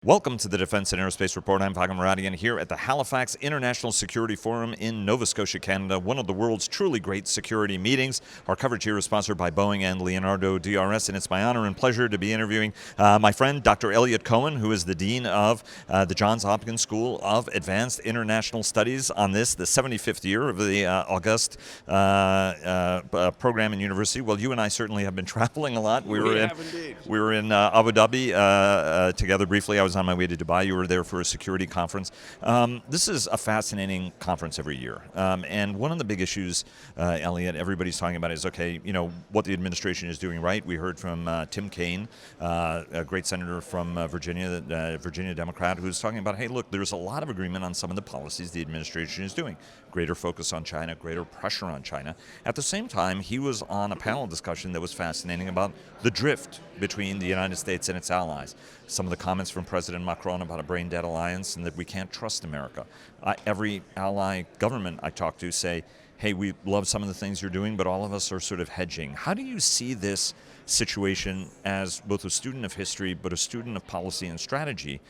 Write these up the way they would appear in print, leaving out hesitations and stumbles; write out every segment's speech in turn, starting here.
Welcome to the Defense and Aerospace Report. I'm Vago Muradian here at the Halifax International Security Forum in Nova Scotia, Canada, one of the world's truly great security meetings. Our coverage here is sponsored by Boeing and Leonardo DRS, and it's my honor and pleasure to be interviewing my friend Dr. Elliot Cohen, who is the Dean of the Johns Hopkins School of Advanced International Studies on the 75th year of the August program in university. Well, you and I certainly have been traveling a lot. We were in Abu Dhabi together briefly. I was on my way to Dubai. You were there for a security conference. This is a fascinating conference every year. And one of the big issues, Elliot, everybody's talking about is, okay, you know, what the administration is doing right. We heard from Tim Kaine, a great senator from Virginia, Virginia Democrat, who's talking about, hey, look, there's a lot of agreement on some of the policies the administration is doing. Greater focus on China, greater pressure on China. At the same time, he was on a panel discussion that was fascinating about the drift between the United States and its allies. Some of the comments from President Macron about a brain-dead alliance and that we can't trust America. Every ally government I talk to say, hey, we love some of the things you're doing, but all of us are sort of hedging. How do you see this situation as both a student of history, but a student of policy and strategy?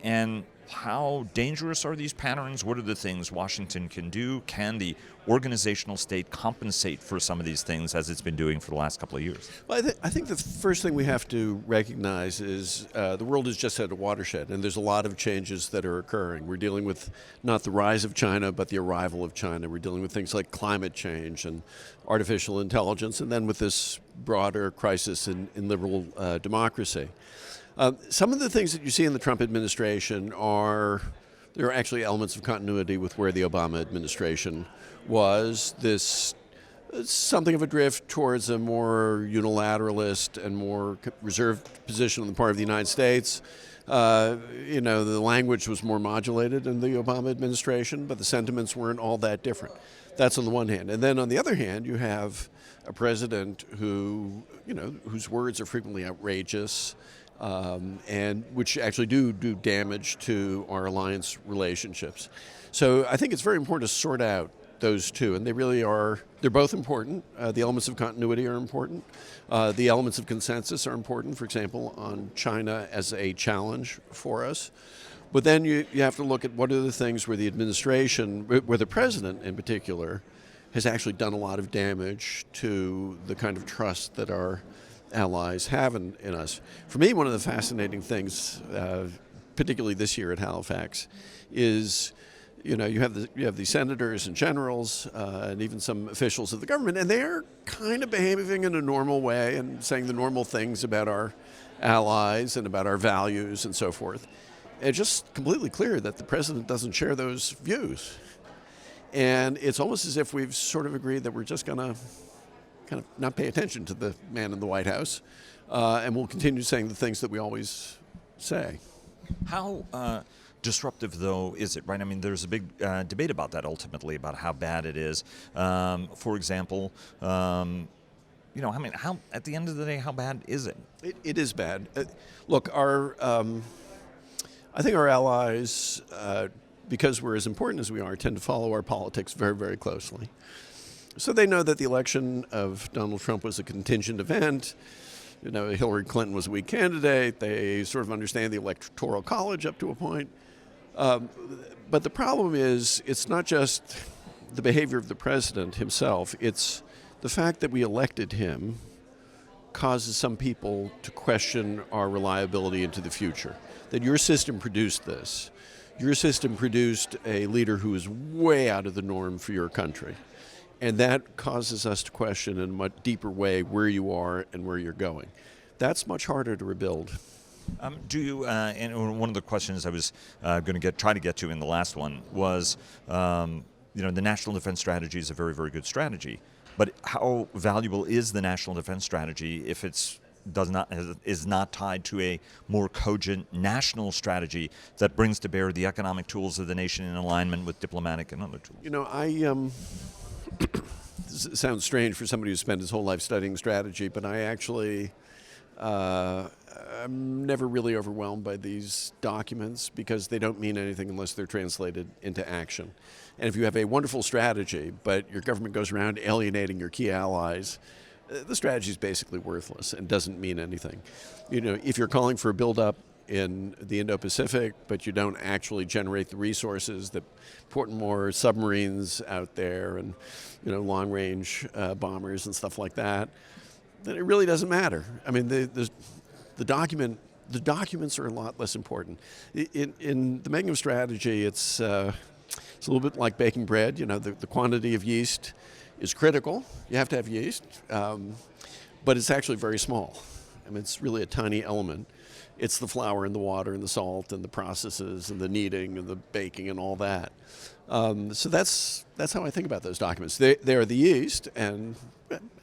And how dangerous are these patterns? What are the things Washington can do? Can the organizational state compensate for some of these things as it's been doing for the last couple of years? Well, I think the first thing we have to recognize is the world has just had a watershed, and there's a lot of changes that are occurring. We're dealing with not the rise of China, but the arrival of China. We're dealing with things like climate change and artificial intelligence, and then with this broader crisis in liberal democracy. Some of the things that you see in the Trump administration there are actually elements of continuity with where the Obama administration was. This something of a drift towards a more unilateralist and more reserved position on the part of the United States. The language was more modulated in the Obama administration, but the sentiments weren't all that different. That's on the one hand. And then on the other hand, you have a president whose words are frequently outrageous, and which actually do damage to our alliance relationships. So I think it's very important to sort out those two, and they're both important. The elements of continuity are important. The elements of consensus are important, for example, on China as a challenge for us. But then you have to look at what are the things where the administration, where the president in particular, has actually done a lot of damage to the kind of trust that our allies have in us. For me, one of the fascinating things, particularly this year at Halifax, is you have the senators and generals and even some officials of the government, and they're kind of behaving in a normal way and saying the normal things about our allies and about our values and so forth. And it's just completely clear that the president doesn't share those views. And it's almost as if we've sort of agreed that we're just going to kind of not pay attention to the man in the White House, and we'll continue saying the things that we always say. How disruptive, though, is it, right? I mean, there's a big debate about that ultimately, about how bad it is. For example, how at the end of the day, how bad is it? It is bad. Look, I think our allies, because we're as important as we are, tend to follow our politics very, very closely. So they know that the election of Donald Trump was a contingent event. Hillary Clinton was a weak candidate. They sort of understand the Electoral College up to a point. But the problem is, it's not just the behavior of the president himself. It's the fact that we elected him causes some people to question our reliability into the future. That your system produced this. Your system produced a leader who is way out of the norm for your country. And that causes us to question in a much deeper way where you are and where you're going. That's much harder to rebuild. Do you, and one of the questions I was going to try to get to in the last one was, the national defense strategy is a very, very good strategy. But how valuable is the national defense strategy if is not tied to a more cogent national strategy that brings to bear the economic tools of the nation in alignment with diplomatic and other tools? It sounds strange for somebody who spent his whole life studying strategy, but I actually I'm never really overwhelmed by these documents because they don't mean anything unless they're translated into action. And if you have a wonderful strategy, but your government goes around alienating your key allies, the strategy is basically worthless and doesn't mean anything. If you're calling for a build-up in the Indo-Pacific, but you don't actually generate the resources that put more submarines out there and long-range bombers and stuff like that, then it really doesn't matter. I mean, the documents are a lot less important. In the making of strategy, it's a little bit like baking bread. The quantity of yeast is critical. You have to have yeast, but it's actually very small. I mean, it's really a tiny element. It's the flour and the water and the salt and the processes and the kneading and the baking and all that. So that's how I think about those documents. They are the yeast, and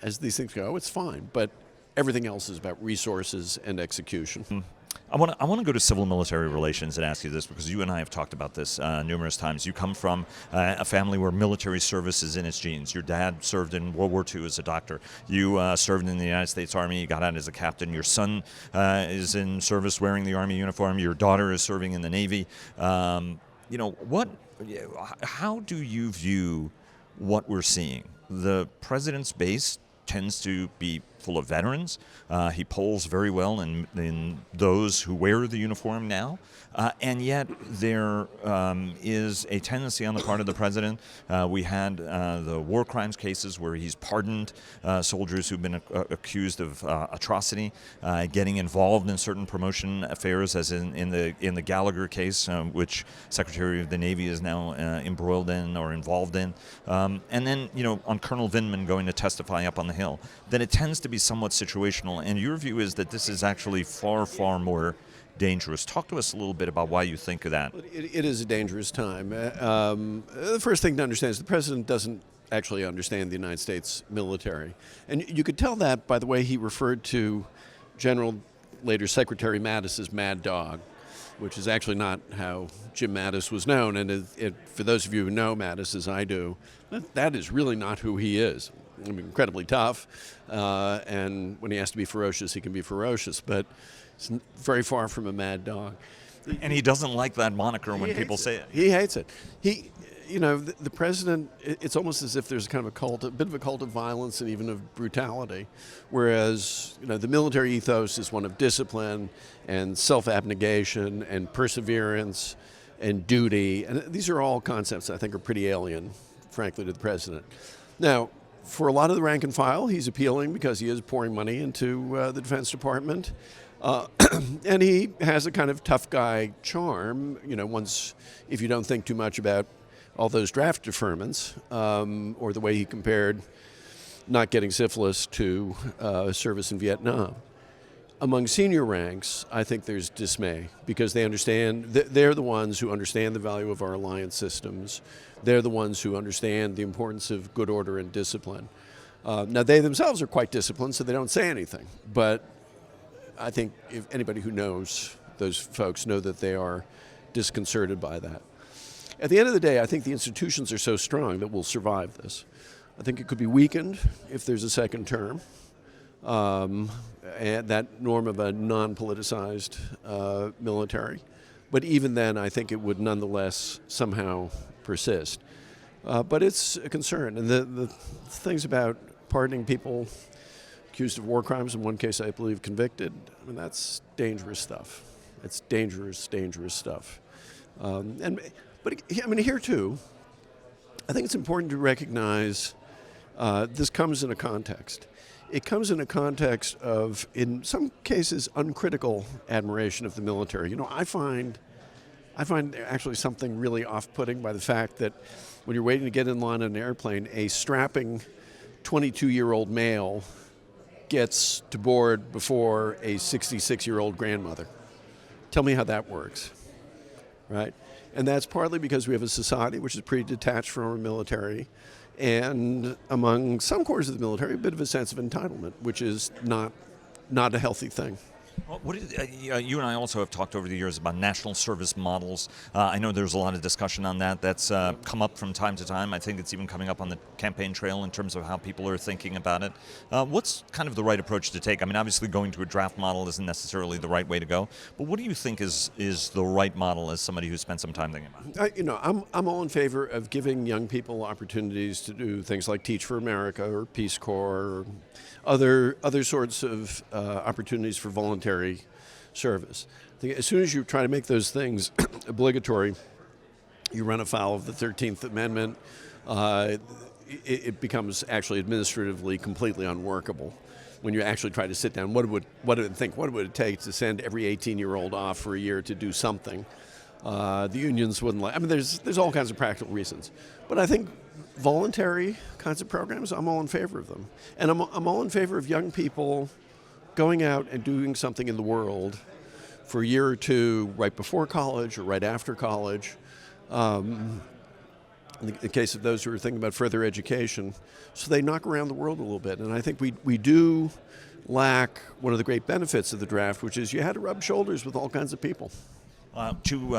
as these things go, it's fine. But everything else is about resources and execution. I want to go to civil-military relations and ask you this, because you and I have talked about this numerous times. You come from a family where military service is in its genes. Your dad served in World War II as a doctor. You served in the United States Army. You got out as a captain. Your son is in service wearing the Army uniform. Your daughter is serving in the Navy. How do you view what we're seeing? The president's base tends to be full of veterans. He polls very well in those who wear the uniform now. And yet there is a tendency on the part of the president. We had the war crimes cases where he's pardoned soldiers who've been accused of atrocity, getting involved in certain promotion affairs, as in the Gallagher case, which Secretary of the Navy is now embroiled in or involved in. And then, on Colonel Vindman going to testify up on the Hill, then it tends to be somewhat situational. And your view is that this is actually far, far more dangerous. Talk to us a little bit about why you think of that. It is a dangerous time. The first thing to understand is the president doesn't actually understand the United States military. And you could tell that by the way he referred to later Secretary Mattis as Mad Dog, which is actually not how Jim Mattis was known. And for those of you who know Mattis, as I do, that is really not who he is. I mean, incredibly tough, and when he has to be ferocious, he can be ferocious, but it's very far from a mad dog. And he doesn't like that moniker when people say it. He hates it. The president, it's almost as if there's kind of a bit of a cult of violence and even of brutality, whereas the military ethos is one of discipline and self-abnegation and perseverance and duty, and these are all concepts I think are pretty alien, frankly, to the president. Now, for a lot of the rank and file, he's appealing because he is pouring money into the Defense Department. And he has a kind of tough guy charm, if you don't think too much about all those draft deferments, or the way he compared not getting syphilis to service in Vietnam. Among senior ranks, I think there's dismay because they understand, they're the ones who understand the value of our alliance systems. They're the ones who understand the importance of good order and discipline. Now, they themselves are quite disciplined, so they don't say anything. But I think if anybody who knows those folks know that they are disconcerted by that. At the end of the day, I think the institutions are so strong that we'll survive this. I think it could be weakened if there's a second term. And that norm of a non-politicized military. But even then, I think it would nonetheless somehow persist. But it's a concern. And the things about pardoning people accused of war crimes, in one case I believe convicted, I mean, that's dangerous stuff. It's dangerous, dangerous stuff. But here too, I think it's important to recognize this comes in a context. It comes in a context of, in some cases, uncritical admiration of the military. I find actually something really off-putting by the fact that when you're waiting to get in line on an airplane, a strapping 22-year-old male gets to board before a 66-year-old grandmother. Tell me how that works, right? And that's partly because we have a society which is pretty detached from our military, and among some corps of the military, a bit of a sense of entitlement, which is not a healthy thing. Well, you and I also have talked over the years about national service models. I know there's a lot of discussion on that. That's come up from time to time. I think it's even coming up on the campaign trail in terms of how people are thinking about it. What's kind of the right approach to take? I mean, obviously going to a draft model isn't necessarily the right way to go, but what do you think is the right model as somebody who's spent some time thinking about it? I'm all in favor of giving young people opportunities to do things like Teach for America or Peace Corps or other sorts of opportunities for voluntary service. I think as soon as you try to make those things obligatory, you run afoul of the 13th Amendment. It becomes actually administratively completely unworkable. When you actually try to sit down, what would it take to send every 18-year-old off for a year to do something? The unions wouldn't like. I mean, there's all kinds of practical reasons, but I think voluntary kinds of programs, I'm all in favor of them, and I'm all in favor of young people going out and doing something in the world for a year or two, right before college or right after college. In the case of those who are thinking about further education, so they knock around the world a little bit. And I think we do lack one of the great benefits of the draft, which is you had to rub shoulders with all kinds of people. Two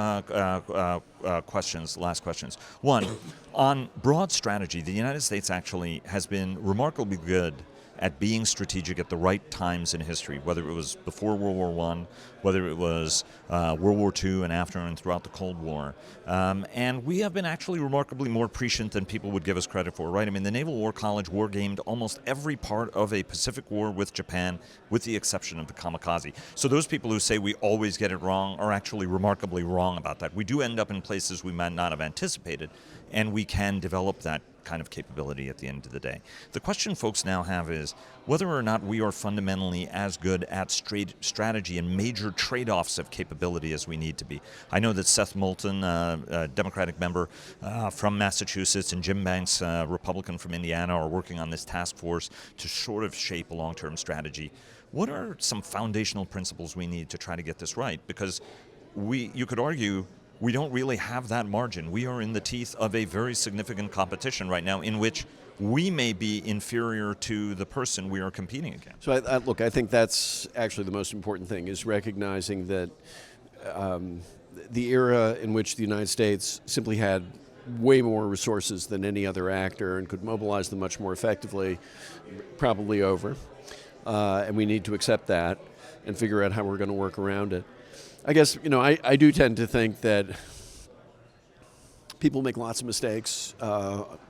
questions, last questions. One, on broad strategy, the United States actually has been remarkably good at being strategic at the right times in history, whether it was before World War I, whether it was World War II and after and throughout the Cold War. And we have been actually remarkably more prescient than people would give us credit for, right? I mean, the Naval War College war-gamed almost every part of a Pacific War with Japan, with the exception of the kamikaze. So those people who say we always get it wrong are actually remarkably wrong about that. We do end up in places we might not have anticipated, and we can develop that kind of capability at the end of the day. The question folks now have is whether or not we are fundamentally as good at strategy and major trade-offs of capability as we need to be. I know that Seth Moulton, a Democratic member from Massachusetts, and Jim Banks, a Republican from Indiana, are working on this task force to sort of shape a long-term strategy. What are some foundational principles we need to try to get this right? Because you could argue we don't really have that margin. We are in the teeth of a very significant competition right now in which we may be inferior to the person we are competing against. So look, I think that's actually the most important thing, is recognizing that the era in which the United States simply had way more resources than any other actor and could mobilize them much more effectively, probably over. And we need to accept that and figure out how we're going to work around it. I guess, I do tend to think that people make lots of mistakes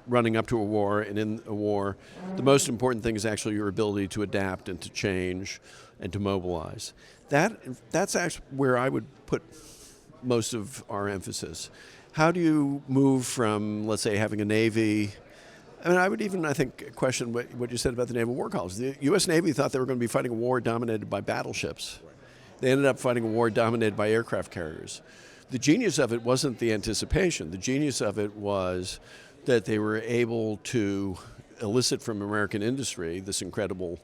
running up to a war and in a war. The most important thing is actually your ability to adapt and to change and to mobilize. That's actually where I would put most of our emphasis. How do you move from, let's say, having a Navy? I mean, I would even, I think, question what you said about the Naval War College. The U.S. Navy thought they were going to be fighting a war dominated by battleships. They ended up fighting a war dominated by aircraft carriers. The genius of it wasn't the anticipation. The genius of it was that they were able to elicit from American industry this incredible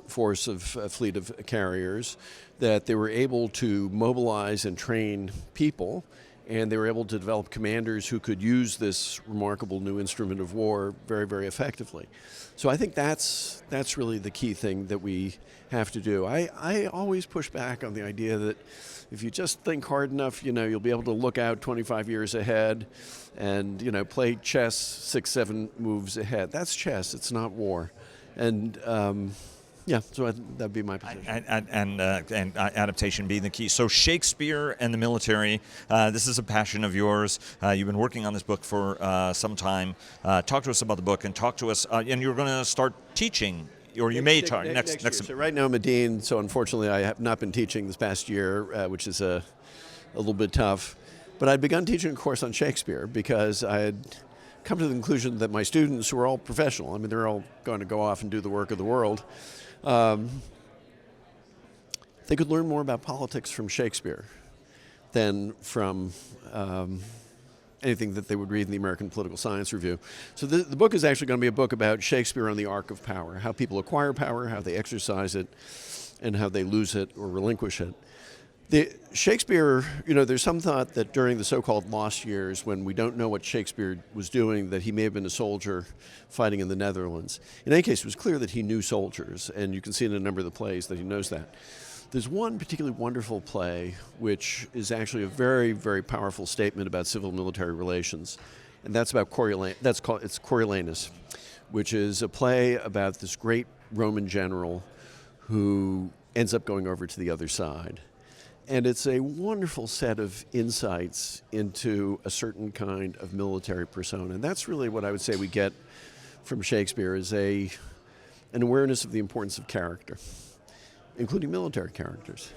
force of fleet of carriers, that they were able to mobilize and train people, and they were able to develop commanders who could use this remarkable new instrument of war very, very effectively. So I think that's really the key thing that we have to do. I always push back on the idea that if you just think hard enough, you'll be able to look out 25 years ahead and, play chess 6-7 moves ahead. That's chess, it's not war. And so that'd be my position. And adaptation being the key. So Shakespeare and the military, this is a passion of yours. You've been working on this book for some time. Talk to us about the book and talk to us, and you're going to start teaching, or you may start next year. So right now I'm a dean, so unfortunately I have not been teaching this past year, which is a little bit tough. But I'd begun teaching a course on Shakespeare because I had come to the conclusion that my students, who are all professional, I mean, they're all going to go off and do the work of the world, they could learn more about politics from Shakespeare than from anything that they would read in the American Political Science Review. So the book is actually going to be a book about Shakespeare on the arc of power, how people acquire power, how they exercise it, and how they lose it or relinquish it. Shakespeare, there's some thought that during the so-called lost years, when we don't know what Shakespeare was doing, that he may have been a soldier fighting in the Netherlands. In any case, it was clear that he knew soldiers, and you can see in a number of the plays that he knows that. There's one particularly wonderful play, which is actually a very, very powerful statement about civil-military relations, and that's about it's Coriolanus, which is a play about this great Roman general who ends up going over to the other side. And it's a wonderful set of insights into a certain kind of military persona. And that's really what I would say we get from Shakespeare, is an awareness of the importance of character, including military characters.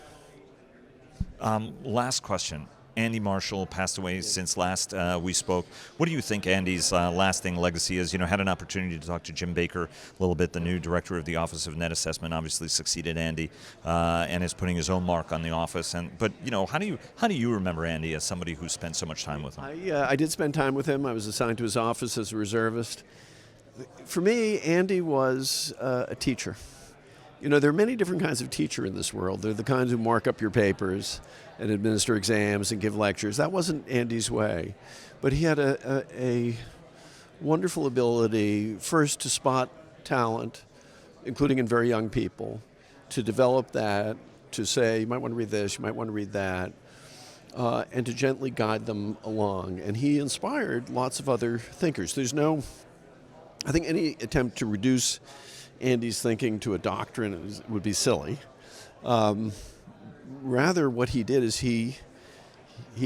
Last question. Andy Marshall passed away since last we spoke. What do you think Andy's lasting legacy is? You know, had an opportunity to talk to Jim Baker a little bit, the new director of the Office of Net Assessment, obviously succeeded Andy, and is putting his own mark on the office. But you know, how do you remember Andy as somebody who spent so much time with him? I did spend time with him. I was assigned to his office as a reservist. For me, Andy was a teacher. You know, there are many different kinds of teacher in this world. They're the kinds who mark up your papers and administer exams and give lectures. That wasn't Andy's way. But he had a wonderful ability, first to spot talent, including in very young people, to develop that, to say, you might want to read this, you might want to read that, and to gently guide them along. And he inspired lots of other thinkers. I think any attempt to reduce Andy's thinking to a doctrine would be silly. Rather, what he did is he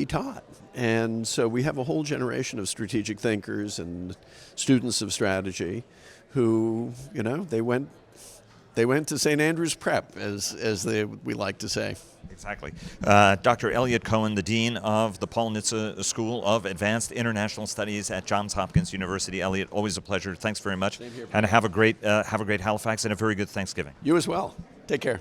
taught. And so we have a whole generation of strategic thinkers and students of strategy who, you know, they went to St. Andrew's Prep, as we like to say. Exactly. Dr. Elliot Cohen, the Dean of the Paul Nitze School of Advanced International Studies at Johns Hopkins University. Elliot, always a pleasure. Thanks very much. Same here. And have a great Halifax and a very good Thanksgiving. You as well. Take care.